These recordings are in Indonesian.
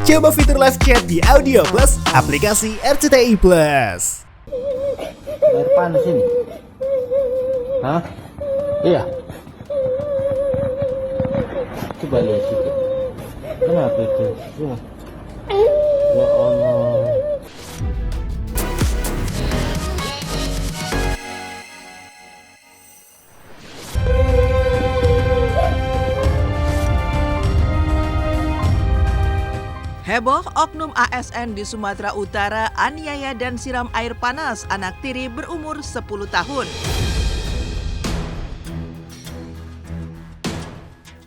Coba fitur live chat di Audio Plus, aplikasi RCTI Plus. Air panas ini. Hah? Iya. Coba lihat situ. Kenapa itu? Ya. Ya Allah. Heboh, oknum ASN di Sumatera Utara aniaya dan siram air panas anak tiri berumur 10 tahun.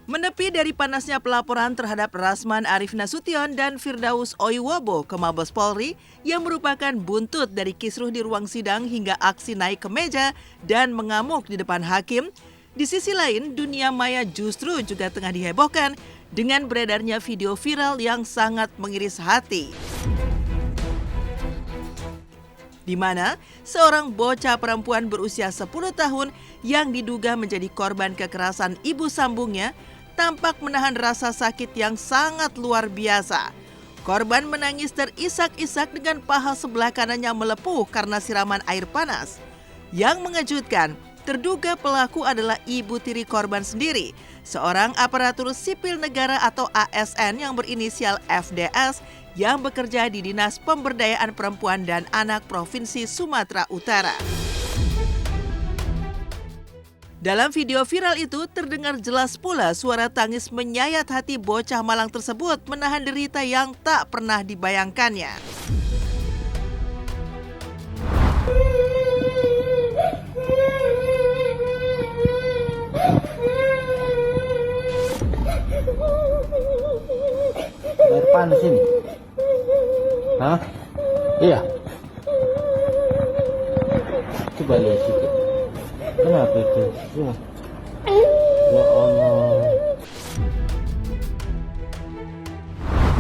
Menepi dari panasnya pelaporan terhadap Rasman Arif Nasution dan Firdaus Oiwobo ke Mabes Polri yang merupakan buntut dari kisruh di ruang sidang hingga aksi naik ke meja dan mengamuk di depan hakim, di sisi lain dunia maya justru juga tengah dihebohkan dengan beredarnya video viral yang sangat mengiris hati. Di mana seorang bocah perempuan berusia 10 tahun yang diduga menjadi korban kekerasan ibu sambungnya tampak menahan rasa sakit yang sangat luar biasa. Korban menangis terisak-isak dengan paha sebelah kanannya melepuh karena siraman air panas. Yang mengejutkan, terduga pelaku adalah ibu tiri korban sendiri, seorang aparatur sipil negara atau ASN yang berinisial FDS yang bekerja di Dinas Pemberdayaan Perempuan dan Anak Provinsi Sumatera Utara. Dalam video viral itu terdengar jelas pula suara tangis menyayat hati bocah malang tersebut menahan derita yang tak pernah dibayangkannya. Air panas ini. Hah? Iya. Coba lihat situ. Kenapa itu? Ya. Ya Allah.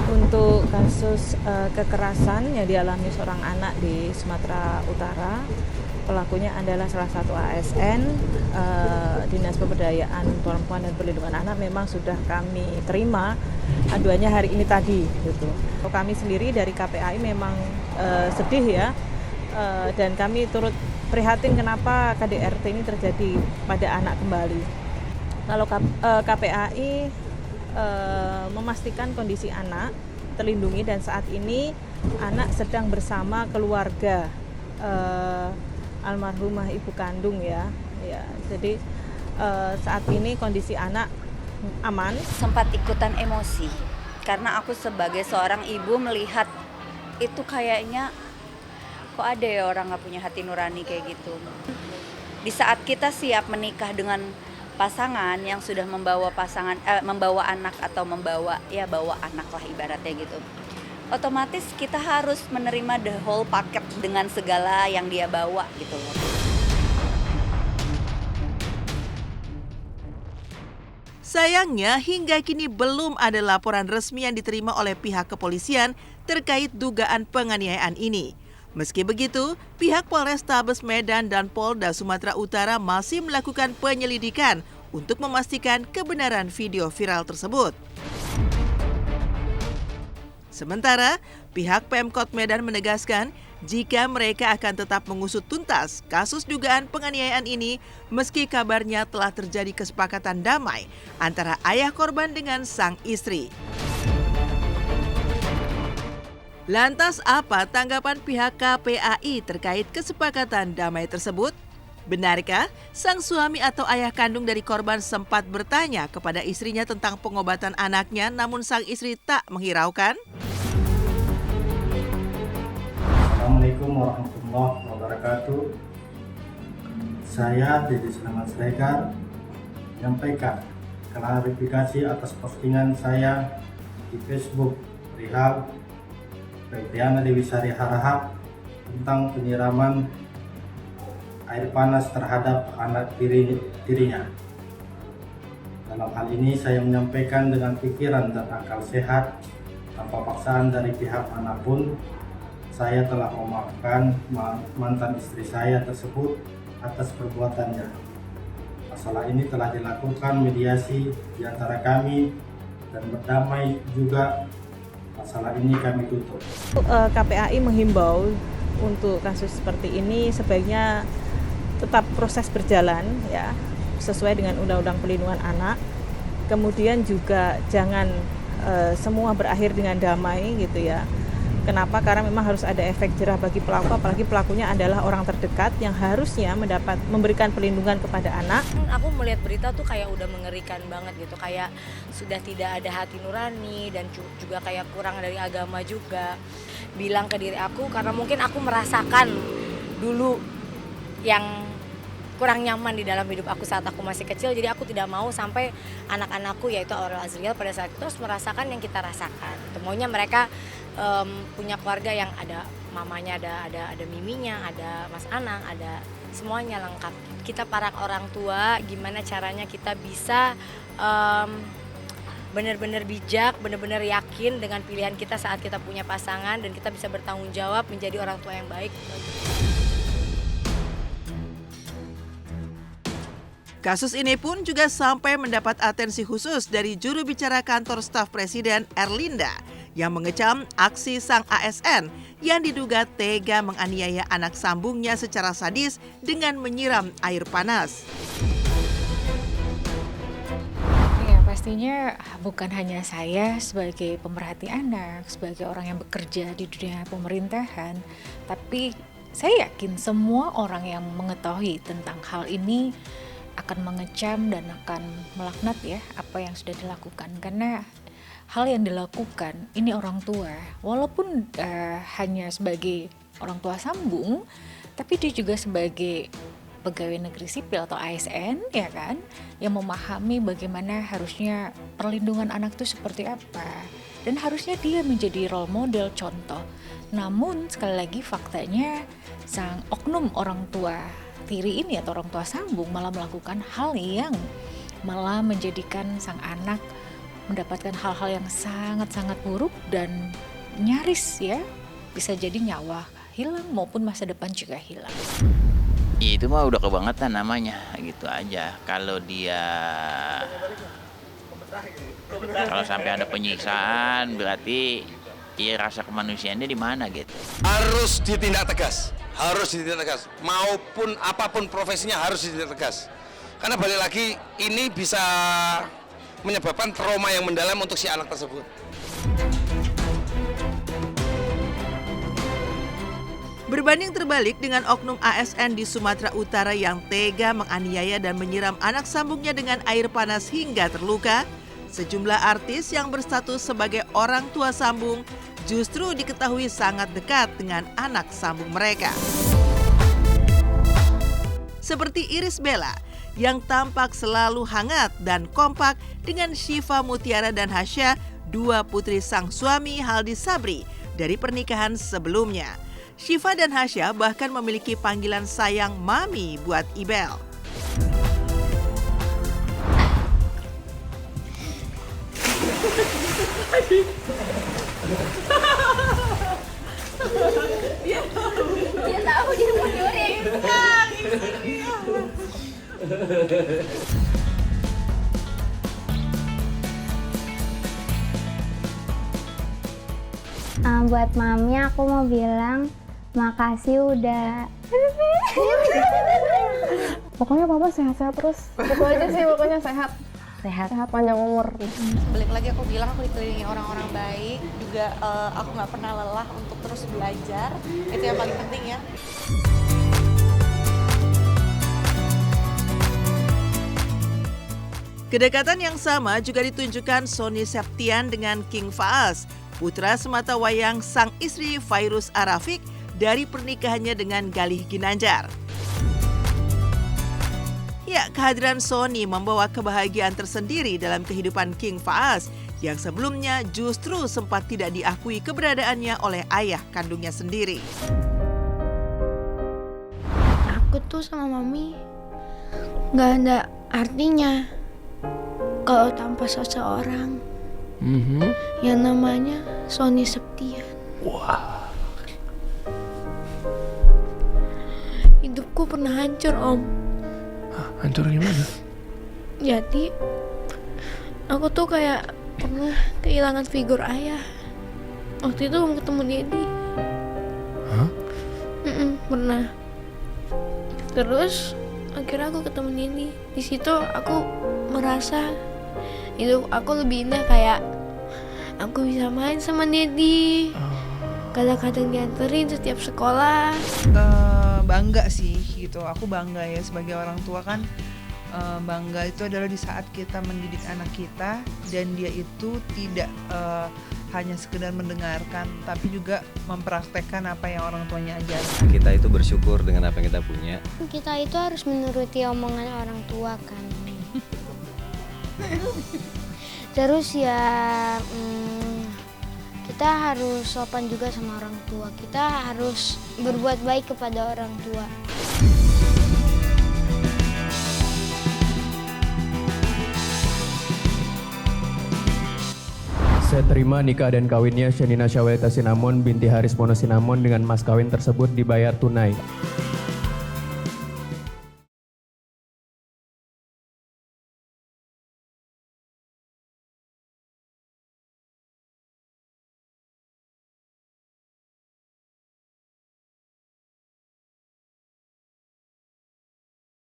Untuk kasus kekerasan yang dialami seorang anak di Sumatera Utara, pelakunya adalah salah satu ASN Dinas Pemberdayaan Perempuan dan Perlindungan Anak. Memang sudah kami terima aduannya hari ini tadi gitu. Kami sendiri dari KPAI memang sedih ya, dan kami turut prihatin kenapa KDRT ini terjadi pada anak kembali. Kalau KPAI memastikan kondisi anak terlindungi dan saat ini anak sedang bersama keluarga almarhumah ibu kandung ya. Jadi saat ini kondisi anak aman. Sempat ikutan emosi karena aku sebagai seorang ibu melihat itu kayaknya kok ada ya orang nggak punya hati nurani kayak gitu. Di saat kita siap menikah dengan pasangan yang sudah membawa membawa anak atau bawa anak lah ibaratnya gitu. Otomatis kita harus menerima the whole paket dengan segala yang dia bawa gitu loh. Sayangnya hingga kini belum ada laporan resmi yang diterima oleh pihak kepolisian terkait dugaan penganiayaan ini. Meski begitu, pihak Polrestabes Medan dan Polda Sumatera Utara masih melakukan penyelidikan untuk memastikan kebenaran video viral tersebut. Sementara, pihak Pemkot Medan menegaskan jika mereka akan tetap mengusut tuntas kasus dugaan penganiayaan ini meski kabarnya telah terjadi kesepakatan damai antara ayah korban dengan sang istri. Lantas apa tanggapan pihak KPAI terkait kesepakatan damai tersebut? Benarkah sang suami atau ayah kandung dari korban sempat bertanya kepada istrinya tentang pengobatan anaknya namun sang istri tak menghiraukan? Assalamualaikum warahmatullahi wabarakatuh. Saya Dedi Sulaiman Siregar menyampaikan klarifikasi atas postingan saya di Facebook perihal Febriana Dewi Sari Harahap tentang penyiraman air panas terhadap anak tirinya. Dalam hal ini saya menyampaikan dengan pikiran dan akal sehat tanpa paksaan dari pihak manapun. Saya telah memaafkan mantan istri saya tersebut atas perbuatannya. Masalah ini telah dilakukan mediasi di antara kami dan berdamai juga. masalah ini kami tutup. KPAI menghimbau untuk kasus seperti ini sebaiknya tetap proses berjalan ya, sesuai dengan Undang-Undang Perlindungan Anak. Kemudian juga jangan semua berakhir dengan damai gitu ya. Kenapa? Karena memang harus ada efek jerah bagi pelaku, apalagi pelakunya adalah orang terdekat yang harusnya memberikan perlindungan kepada anak. Aku melihat berita tuh kayak udah mengerikan banget gitu, kayak sudah tidak ada hati nurani dan juga kayak kurang dari agama juga. Bilang ke diri aku karena mungkin aku merasakan dulu yang kurang nyaman di dalam hidup aku saat aku masih kecil, jadi aku tidak mau sampai anak-anakku yaitu Aurel Azriel pada saat itu harus merasakan yang kita rasakan. Maunya mereka punya keluarga yang ada mamanya, ada miminya, ada Mas Anang, ada semuanya lengkap. Kita para orang tua gimana caranya kita bisa benar-benar bijak, benar-benar yakin dengan pilihan kita saat kita punya pasangan dan kita bisa bertanggung jawab menjadi orang tua yang baik. Kasus ini pun juga sampai mendapat atensi khusus dari juru bicara kantor staf Presiden Erlinda yang mengecam aksi sang ASN yang diduga tega menganiaya anak sambungnya secara sadis dengan menyiram air panas. Ya, pastinya bukan hanya saya sebagai pemerhati anak, sebagai orang yang bekerja di dunia pemerintahan, tapi saya yakin semua orang yang mengetahui tentang hal ini akan mengecam dan akan melaknat ya apa yang sudah dilakukan, karena hal yang dilakukan ini orang tua walaupun hanya sebagai orang tua sambung, tapi dia juga sebagai pegawai negeri sipil atau ASN ya kan, yang memahami bagaimana harusnya perlindungan anak itu seperti apa dan harusnya dia menjadi role model contoh. Namun sekali lagi faktanya sang oknum orang tua tiri ini atau orang tua sambung malah melakukan hal yang malah menjadikan sang anak mendapatkan hal-hal yang sangat-sangat buruk dan nyaris ya bisa jadi nyawa hilang maupun masa depan juga hilang. Itu mah udah kebangetan namanya, gitu aja. Kalau sampai ada penyiksaan berarti ya rasa kemanusiaannya di mana gitu. Harus ditindak tegas. Maupun apapun profesinya harus ditindak tegas. Karena balik lagi ini bisa menyebabkan trauma yang mendalam untuk si anak tersebut. Berbanding terbalik dengan oknum ASN di Sumatera Utara yang tega menganiaya dan menyiram anak sambungnya dengan air panas hingga terluka, sejumlah artis yang berstatus sebagai orang tua sambung justru diketahui sangat dekat dengan anak sambung mereka. Seperti Irish Bella yang tampak selalu hangat dan kompak dengan Syifa Mutiara dan Hasya, dua putri sang suami Haldi Sabri dari pernikahan sebelumnya. Syifa dan Hasya bahkan memiliki panggilan sayang Mami buat Ibel. Dia tahu dia mau nyuri. Buat mami aku mau bilang makasih udah. Pokoknya papa sehat-sehat terus. Itu aja sih, pokoknya sehat panjang umur. Balik lagi aku bilang aku dikelilingi orang-orang baik, juga aku nggak pernah lelah untuk terus belajar, itu yang paling penting ya. Kedekatan yang sama juga ditunjukkan Sony Septian dengan King Faas, putra sematawayang sang istri Fairuz Arafik dari pernikahannya dengan Galih Ginanjar. Ya, kehadiran Sony membawa kebahagiaan tersendiri dalam kehidupan King Faas yang sebelumnya justru sempat tidak diakui keberadaannya oleh ayah kandungnya sendiri. Aku tuh sama mami nggak ada artinya kalau tanpa seseorang yang namanya Sony Septian. Wah. Hidupku pernah hancur, Om. Hancur gimana? Jadi aku tuh kayak pernah kehilangan figur ayah. Waktu itu belum ketemu Dedi. Hah? Pernah. Terus akhirnya aku ketemu Dedi. Di situ aku merasa hidup aku lebih indah, kayak aku bisa main sama Dedi. Kadang-kadang dianterin setiap sekolah. Bangga sih gitu. Aku bangga ya sebagai orang tua kan. Bangga itu adalah di saat kita mendidik anak kita dan dia itu tidak hanya sekedar mendengarkan, tapi juga mempraktekkan apa yang orang tuanya ajarkan. Kita itu bersyukur dengan apa yang kita punya. Kita itu harus menuruti omongan orang tua kan. Terus ya kita harus sopan juga sama orang tua. Kita harus berbuat baik kepada orang tua. Saya terima nikah dan kawinnya Shenina Syawalita Sinamon binti Haris Mono Sinamon dengan mas kawin tersebut dibayar tunai.